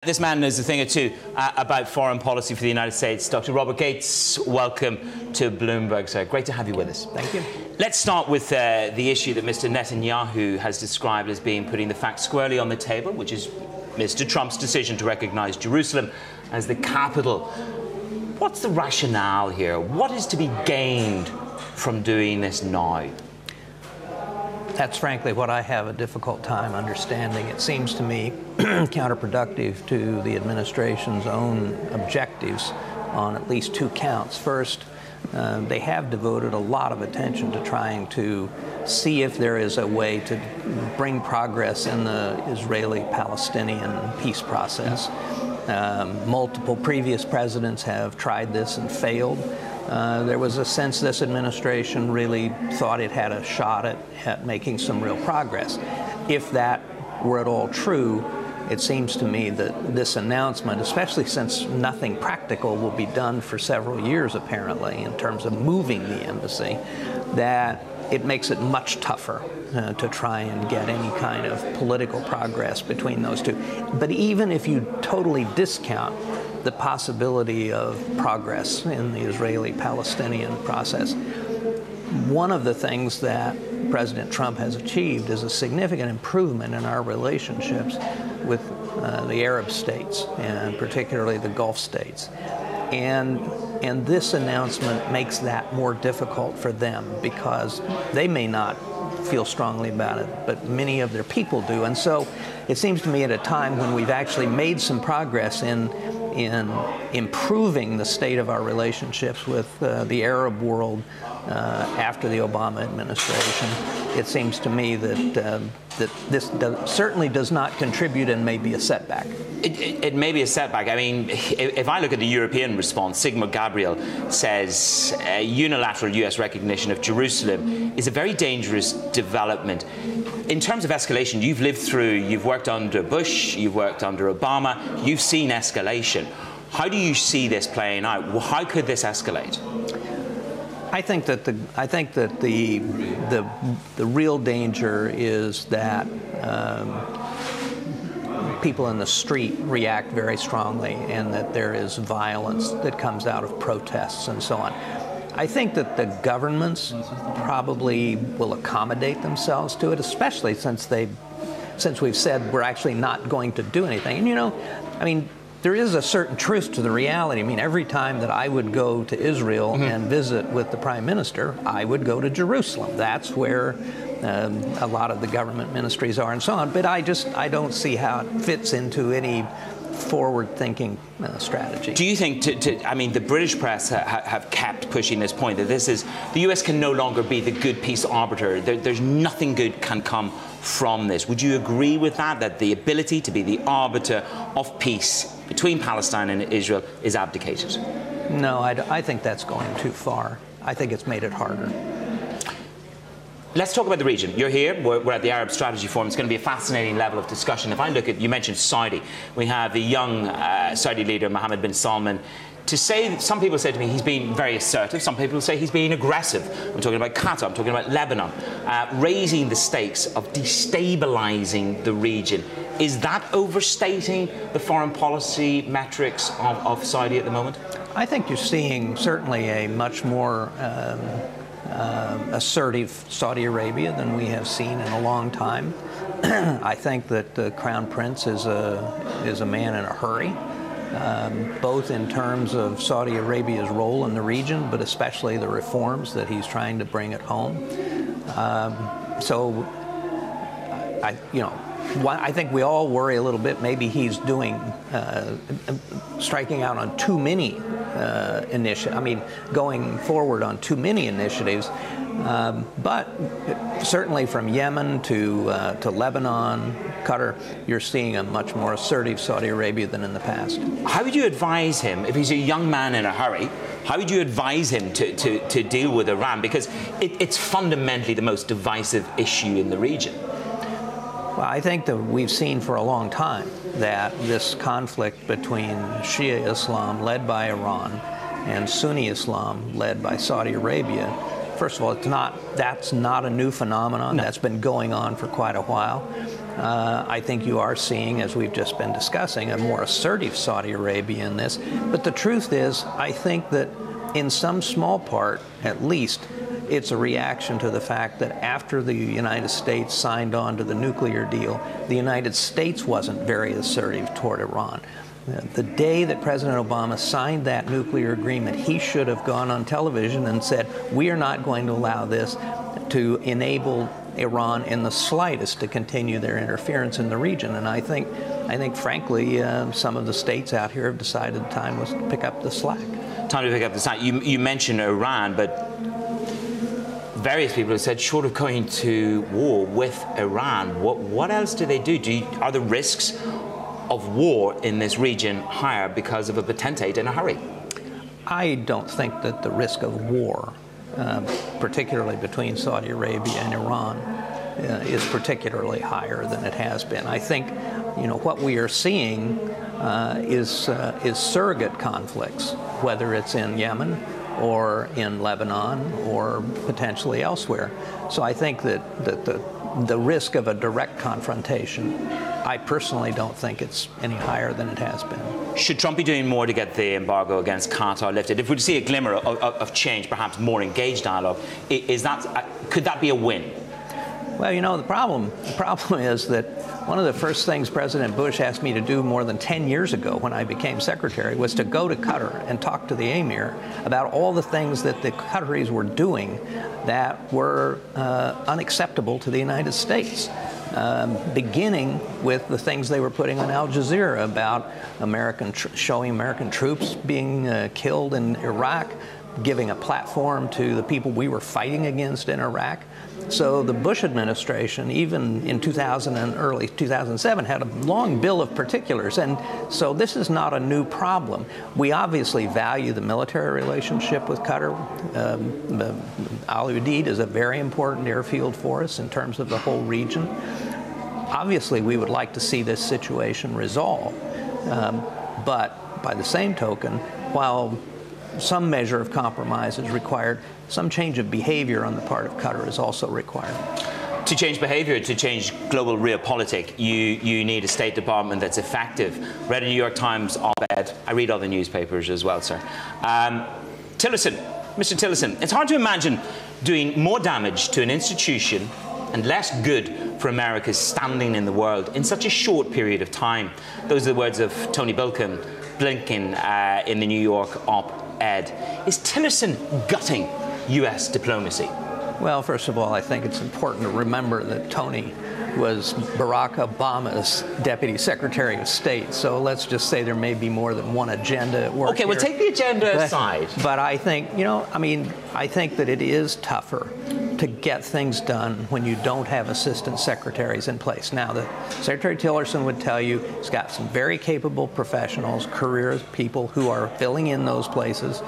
This man knows a thing or two about foreign policy for the United States. Dr. Robert Gates, welcome to Bloomberg, sir. Great to have you with us. Thank you. Let's start with the issue that Mr. Netanyahu has described as being putting the facts squarely on the table, which is Mr. Trump's decision to recognize Jerusalem as the capital. What's the rationale here? What is to be gained from doing this now? That's frankly what I have a difficult time understanding. It seems to me counterproductive to the administration's own objectives on at least two counts. First, they have devoted a lot of attention to trying to see if there is a way to bring progress in the Israeli-Palestinian peace process. Multiple previous presidents have tried this and failed. There was a sense this administration really thought it had a shot at making some real progress. If that were at all true, it seems to me that this announcement, especially since nothing practical will be done for several years apparently in terms of moving the embassy, that it makes it much tougher to try and get any kind of political progress between those two. But even if you totally discount the possibility of progress in the Israeli-Palestinian process, one of the things that President Trump has achieved is a significant improvement in our relationships with the Arab states, and particularly the Gulf states. And this announcement makes that more difficult for them because they may not feel strongly about it, but many of their people do. And so it seems to me at a time when we've actually made some progress in improving the state of our relationships with the Arab world after the Obama administration, it seems to me that this certainly does not contribute and may be a setback. It may be a setback. I mean, if I look at the European response, Sigmar Gabriel says unilateral U.S. recognition of Jerusalem is a very dangerous development. In terms of escalation, you've worked under Bush, you've worked under Obama, you've seen escalation. How do you see this playing out? How could this escalate? I think that the real danger is that people in the street react very strongly, and that there is violence that comes out of protests and so on. I think that the governments probably will accommodate themselves to it, especially since we've said we're actually not going to do anything. And, you know, I mean, there is a certain truth to the reality. I mean, every time that I would go to Israel and visit with the Prime Minister, I would go to Jerusalem. That's where a lot of the government ministries are and so on. But I don't see how it fits into any forward-thinking strategy. Do you think, I mean, the British press have kept pushing this point that the U.S. can no longer be the good peace arbiter. There's nothing good can come from this. Would you agree with that the ability to be the arbiter of peace between Palestine and Israel is abdicated? No, I think that's going too far. I think it's made it harder. Let's talk about the region. You're here. We're at the Arab Strategy Forum. It's going to be a fascinating level of discussion. If I look at, you mentioned Saudi. We have the young Saudi leader, Mohammed bin Salman. Some people say to me he's been very assertive. Some people say he's being aggressive. I'm talking about Qatar. I'm talking about Lebanon. Raising the stakes of destabilizing the region. Is that overstating the foreign policy metrics of Saudi at the moment? I think you're seeing certainly a much more assertive Saudi Arabia than we have seen in a long time. I think that the Crown Prince is a man in a hurry, both in terms of Saudi Arabia's role in the region, but especially the reforms that he's trying to bring at home. I think we all worry a little bit. Maybe he's striking out on too many initiatives. I mean, going forward on too many initiatives. But certainly from Yemen to Lebanon, Qatar, you're seeing a much more assertive Saudi Arabia than in the past. How would you advise him, if he's a young man in a hurry, how would you advise him to deal with Iran? Because it's fundamentally the most divisive issue in the region. Well, I think that we've seen for a long time that this conflict between Shia Islam, led by Iran, and Sunni Islam, led by Saudi Arabia, first of all, that's not a new phenomenon. No. That's been going on for quite a while. I think you are seeing, as we've just been discussing, a more assertive Saudi Arabia in this. But the truth is, I think that in some small part, at least, it's a reaction to the fact that after the United States signed on to the nuclear deal, the United States wasn't very assertive toward Iran. The day that President Obama signed that nuclear agreement, he should have gone on television and said, we are not going to allow this to enable Iran in the slightest to continue their interference in the region. And I think frankly, some of the states out here have decided the time was to pick up the slack. Time to pick up the slack. You mentioned Iran, but various people have said, short of going to war with Iran, what else do they do? Are the risks of war in this region higher because of a potentate in a hurry? I don't think that the risk of war, particularly between Saudi Arabia and Iran, is particularly higher than it has been. I think, what we are seeing is surrogate conflicts, whether it's in Yemen or in Lebanon or potentially elsewhere. So I think that the risk of a direct confrontation, I personally don't think it's any higher than it has been. Should Trump be doing more to get the embargo against Qatar lifted? If we see a glimmer of change, perhaps more engaged dialogue, could that be a win? Well, the problem is that one of the first things President Bush asked me to do more than 10 years ago when I became secretary was to go to Qatar and talk to the emir about all the things that the Qataris were doing that were unacceptable to the United States. Beginning with the things they were putting on Al Jazeera about showing American troops being killed in Iraq, giving a platform to the people we were fighting against in Iraq. So the Bush administration, even in 2000 and early 2007, had a long bill of particulars. And so this is not a new problem. We obviously value the military relationship with Qatar. Al Udeid is a very important airfield for us in terms of the whole region. Obviously, we would like to see this situation resolved. But by the same token, while some measure of compromise is required, some change of behavior on the part of Qatar is also required. To change behavior, to change global realpolitik, you need a State Department that's effective. Read a New York Times op-ed. I read all the newspapers as well, sir. Tillerson, Mr. Tillerson, it's hard to imagine doing more damage to an institution and less good for America's standing in the world in such a short period of time. Those are the words of Tony Blinken in the New York op-ed. Is Tillerson gutting U.S. diplomacy? Well, first of all, I think it's important to remember that Tony was Barack Obama's Deputy Secretary of State. So let's just say there may be more than one agenda at work. Okay, we'll take the agenda aside. But I think, I think that it is tougher to get things done when you don't have assistant secretaries in place. Now, the Secretary Tillerson would tell you he's got some very capable professionals, career people who are filling in those places.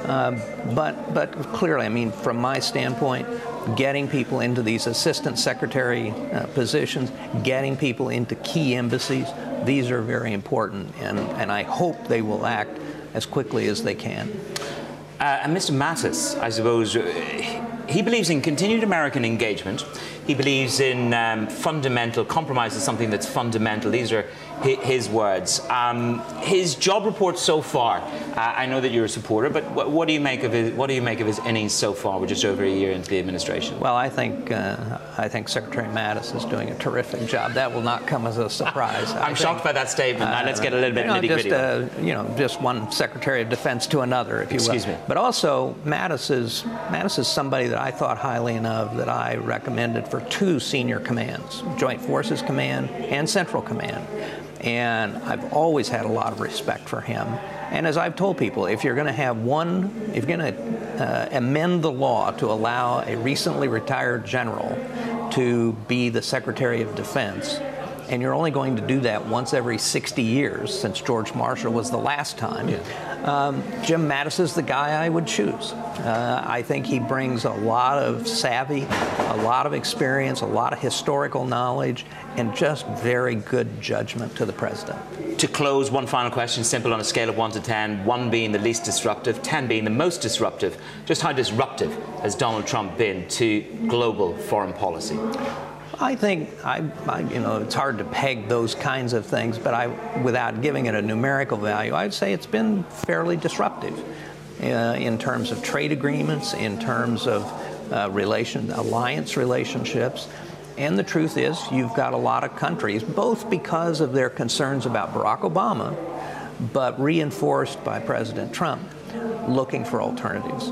But clearly, from my standpoint, getting people into these assistant secretary positions, getting people into key embassies, these are very important, and I hope they will act as quickly as they can. And Mr. Manus, I suppose, he believes in continued American engagement. He believes in fundamental compromise is something that's fundamental. These are his words. His job report so far. I know that you're a supporter, but what do you make of his innings so far? We're just over a year into the administration. Well, I think Secretary Manus is doing a terrific job. That will not come as a surprise. I'm shocked by that statement. Now let's get a little bit nitty-gritty. Just one Secretary of Defense to another, if you will. Excuse me. But also, Manus is somebody that I thought highly of, that I recommended for two senior commands, Joint Forces Command and Central Command. And I've always had a lot of respect for him. And as I've told people, if you're going to amend the law to allow a recently retired general to be the Secretary of Defense, and you're only going to do that once every 60 years, since George Marshall was the last time, Jim Mattis is the guy I would choose. I think he brings a lot of savvy, a lot of experience, a lot of historical knowledge, and just very good judgment to the president. To close, one final question, simple on a scale of 1 to 10, 1 being the least disruptive, 10 being the most disruptive. Just how disruptive has Donald Trump been to global foreign policy? I think, you know, it's hard to peg those kinds of things, but without giving it a numerical value, I'd say it's been fairly disruptive in terms of trade agreements, in terms of alliance relationships. And the truth is, you've got a lot of countries, both because of their concerns about Barack Obama, but reinforced by President Trump, looking for alternatives.